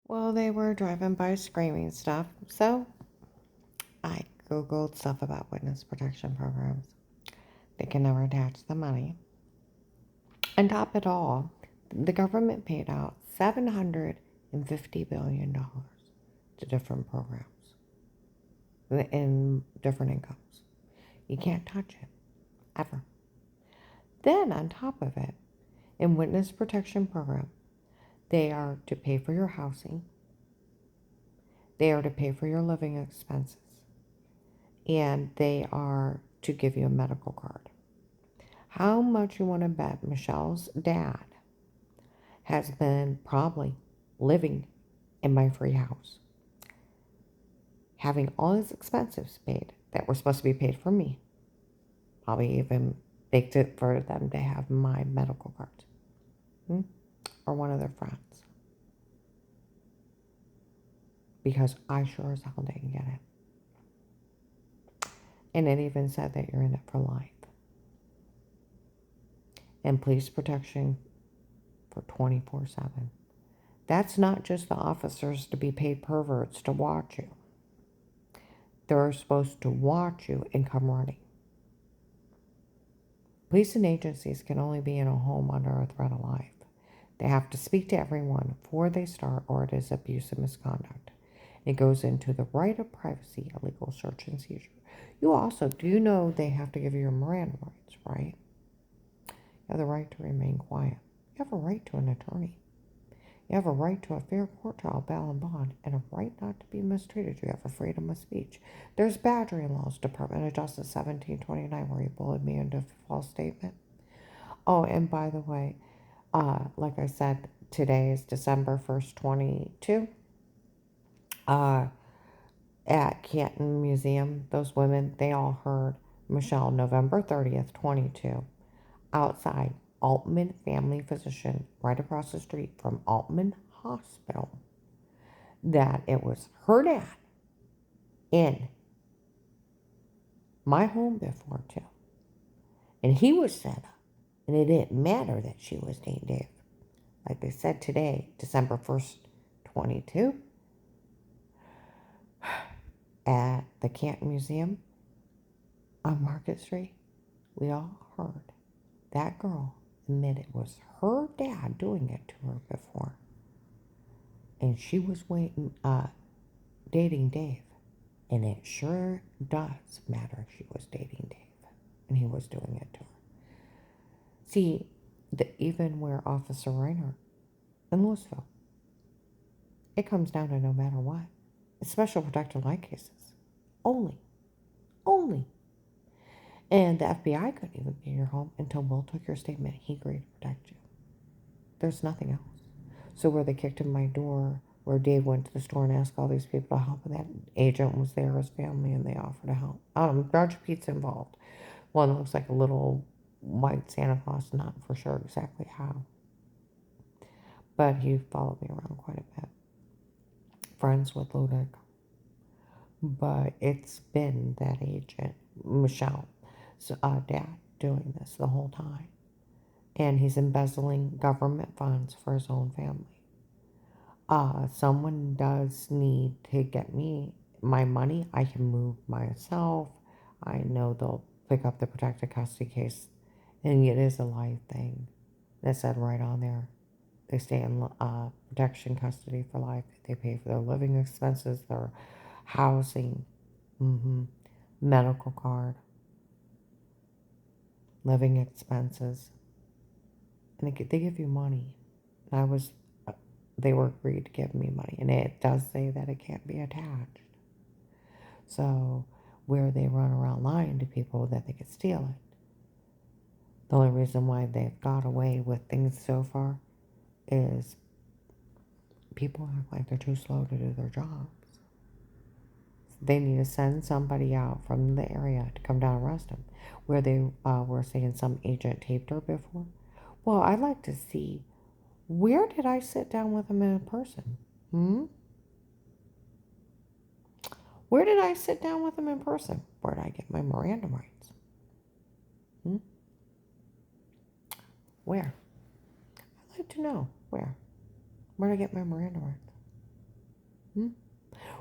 Well, they were driving by screaming stuff, so I Googled stuff about witness protection programs. They can never attach the money. And top it all, the government paid out $750 billion to different programs in different incomes. You can't touch it, ever. Then, on top of it, in witness protection program, they are to pay for your housing, they are to pay for your living expenses, and they are to give you a medical card. How much you want to bet Michelle's dad has been probably living in my free house, having all his expenses paid that were supposed to be paid for me, probably even baked it for them to have my medical card, or one of their friends, because I sure as hell didn't get it. And it even said that you're in it for life. And police protection for 24/7. That's not just the officers to be paid perverts to watch you. They're supposed to watch you and come running. Police and agencies can only be in a home under a threat of life. They have to speak to everyone before they start, or it is abuse and misconduct. It goes into the right of privacy, illegal search and seizure. You also do know they have to give you your Miranda rights, right? You have the right to remain quiet. You have a right to an attorney. You have a right to a fair court trial, bail, and bond, and a right not to be mistreated. You have a freedom of speech. There's badgering laws, Department of Justice 1729, where you bullied me into a false statement. Oh, and by the way, like I said, today is December 1st, 22. At Canton Museum, those women, they all heard Michelle November 30th, 22, outside Altman Family Physician, right across the street from Altman Hospital, that it was her dad in my home before, too. And he was set up. And it didn't matter that she was named Dave. Like they said today, December 1st, 22, at the Canton Museum on Market Street, we all heard that girl admit it was her dad doing it to her before. And she was dating Dave. And it sure does matter if she was dating Dave and he was doing it to her. See, even where Officer Reiner in Louisville, it comes down to no matter what. It's special protected light cases. Only. And the FBI couldn't even be in your home until Will took your statement. He agreed to protect you. There's nothing else. So where they kicked in my door, where Dave went to the store and asked all these people to help, and that agent was there, his family, and they offered to help. Roger Pete's involved. One looks like a little white Santa Claus, not for sure exactly how. But he followed me around quite a bit. Friends with Ludic. But it's been that agent, Michelle's dad, doing this the whole time. And he's embezzling government funds for his own family. Someone does need to get me my money. I can move myself. I know they'll pick up the protected custody case. And it is a live thing. That said right on there. They stay in protection custody for life. They pay for their living expenses, their housing, medical card, living expenses. And they give you money. They were agreed to give me money. And it does say that it can't be attached. So where they run around lying to people that they could steal it. The only reason why they've got away with things so far is people act like they're too slow to do their jobs. They need to send somebody out from the area to come down and arrest them. Where they were saying some agent taped her before. Well, I'd like to see, where did I sit down with him in person? Where did I sit down with him in person? Where did I get my Miranda rights? Where? I'd like to know. Where? Where did I get my Miranda rights?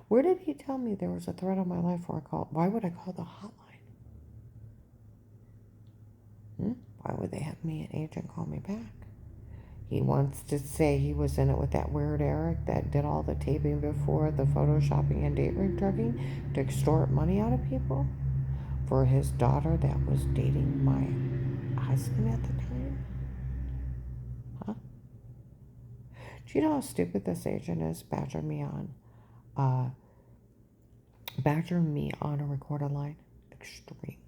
Where did he tell me there was a threat on my life where I called? Why would I call the hotline? Why would they have me, an agent, call me back? He wants to say he was in it with that weird Eric that did all the taping before, the photoshopping and date rape drugging to extort money out of people for his daughter that was dating my husband at the time. Huh? Do you know how stupid this agent is? Badgering me on a recorded line? Extremely.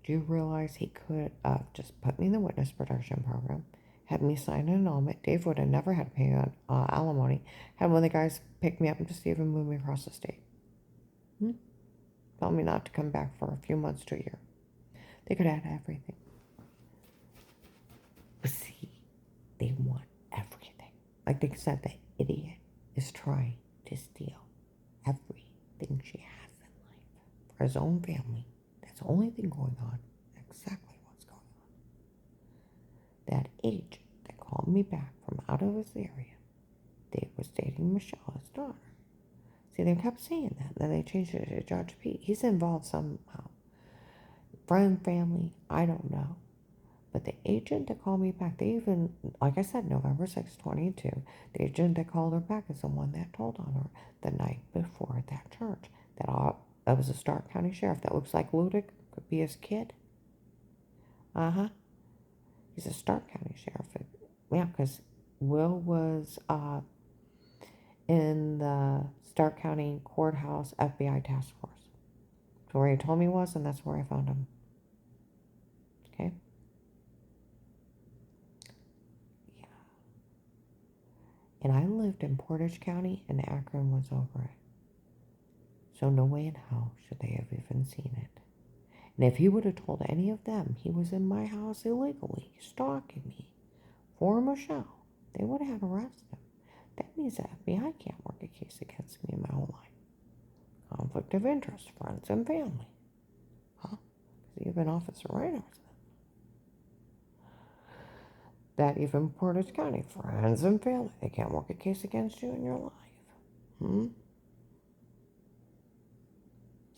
Do you realize he could have just put me in the witness protection program, had me sign an annulment? Dave would have never had to pay alimony, had one of the guys pick me up and just even move me across the state. Tell me not to come back for a few months to a year. They could have had everything. But see, they want everything. Like they said, the idiot is trying to steal everything she has in life for his own family. That's the only thing going on. Exactly what's going on. That agent that called me back from out of his area, Dave was dating Michelle, his daughter. See, they kept saying that. Then they changed it to Judge Pete. He's involved somehow. Friend, family, I don't know. But the agent that called me back, they even, like I said, November 6, 22, the agent that called her back is the one that told on her the night before at that church. That was a Stark County sheriff that looks like Ludick, could be his kid. He's a Stark County sheriff. Yeah, because Will was in the Stark County Courthouse FBI task force. So where he told me he was, and that's where I found him. Okay? Yeah. And I lived in Portage County, and Akron was over it. So no way in hell should they have even seen it. And if he would have told any of them he was in my house illegally, stalking me for Michelle, they would have had to arrest him. That means the FBI can't work a case against me in my whole life. Conflict of interest, friends and family. Huh? Because even Officer Wright knows that. That even Portage County, friends and family, they can't work a case against you in your life.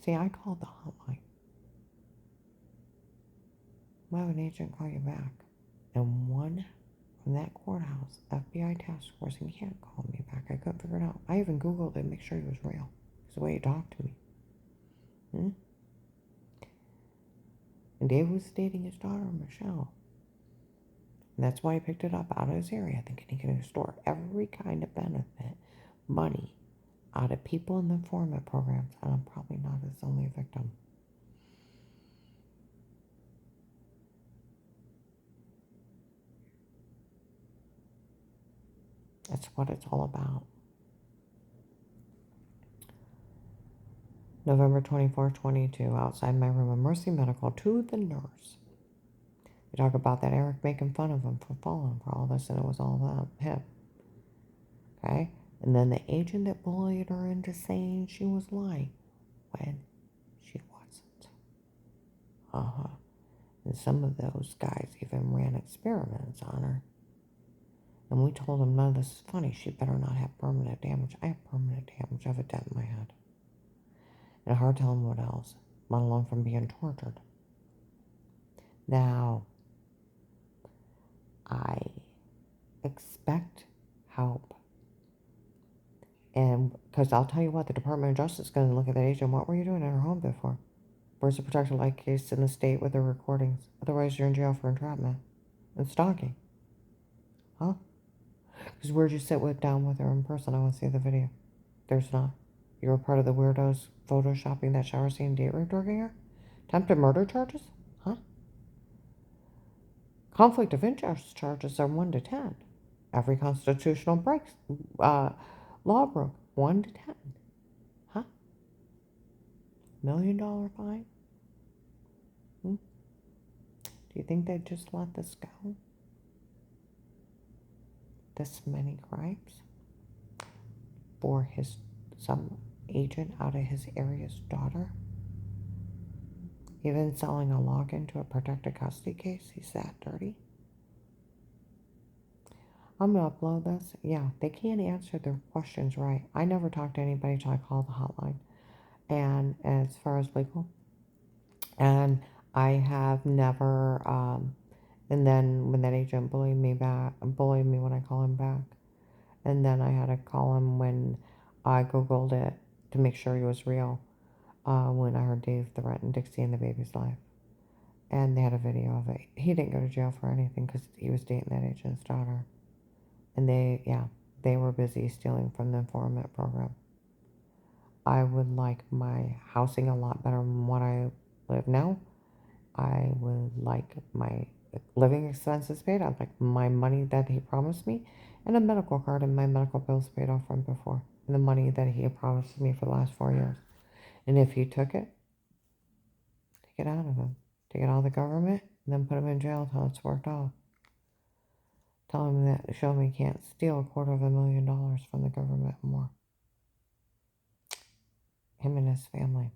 See, I called the hotline. Why would an agent call you back? And one from that courthouse, FBI task force, and he can't call me back. I couldn't figure it out. I even Googled it to make sure he was real. It's the way he talked to me. And Dave was dating his daughter, Michelle. And that's why he picked it up out of his area, thinking he can extort every kind of benefit, money, out of people in the informant programs. And I'm probably not his only victim. That's what it's all about. November 24, 22, outside my room at Mercy Medical, to the nurse. We talk about that Eric making fun of him for falling for all this, and it was all about him. Okay? And then the agent that bullied her into saying she was lying when she wasn't. And some of those guys even ran experiments on her. And we told him none of this is funny. She better not have permanent damage. I have permanent damage. I have a dent in my head. And hard to tell him what else, let alone from being tortured. Now, I expect help. And because I'll tell you what, the Department of Justice is going to look at that agent. What were you doing in her home before? Where's the protected light case in the state with the recordings? Otherwise, you're in jail for entrapment and stalking. Huh? Because where'd you sit down with her in person? I want to see the video. There's not. You were part of the weirdos photoshopping that shower scene, date rape drugging her? Attempted murder charges? Huh? Conflict of interest charges are 1 to 10. Every constitutional law broke 1 to 10. Huh? $1 million fine? Do you think they'd just let this go? This many crimes? For some agent out of his area's daughter? Even selling a login to a protected custody case? He's that dirty? I'm going to upload this. Yeah, they can't answer their questions right. I never talked to anybody till I called the hotline. And as far as legal, and I have never, and then when that agent bullied me when I call him back. And then I had to call him when I Googled it to make sure he was real, when I heard Dave threaten Dixie and the baby's life. And they had a video of it. He didn't go to jail for anything because he was dating that agent's daughter. And they were busy stealing from the informant program. I would like my housing a lot better than what I live now. I would like my living expenses paid. I'd like my money that he promised me, and a medical card and my medical bills paid off from before, and the money that he had promised me for the last 4 years. And if he took it, take it out of him. Take it out of the government, and then put him in jail until it's worked off. Tell him that show me can't steal $250,000 from the government more. Him and his family.